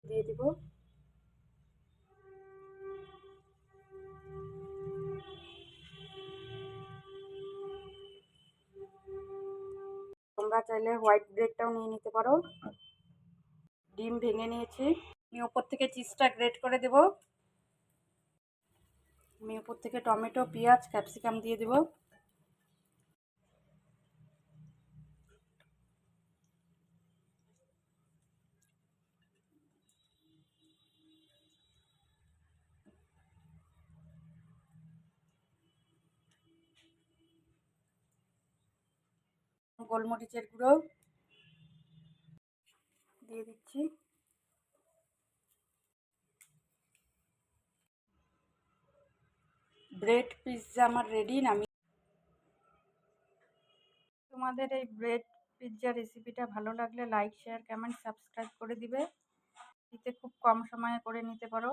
দিয়ে দিব। তোমরা চাইলে হোয়াইট ব্রেডটাও নিয়ে নিতে পারো। ডিম ভেঙে নিয়েছি, আমি ওপর থেকে চিজটা গ্রেট করে দেব। আমি ওপর থেকে টমেটো, পেঁয়াজ, ক্যাপসিকাম দিয়ে দেব। গোলমরিচের গুঁড়ো দিয়ে দিচ্ছি। ব্রেড পিৎজা আমার রেডি। তোমাদের এই ব্রেড পিৎজা রেসিপিটা ভালো লাগলে লাইক, শেয়ার, কমেন্ট, সাবস্ক্রাইব করে দিবে। এতে খুব কম সময়ে করে নিতে পারো।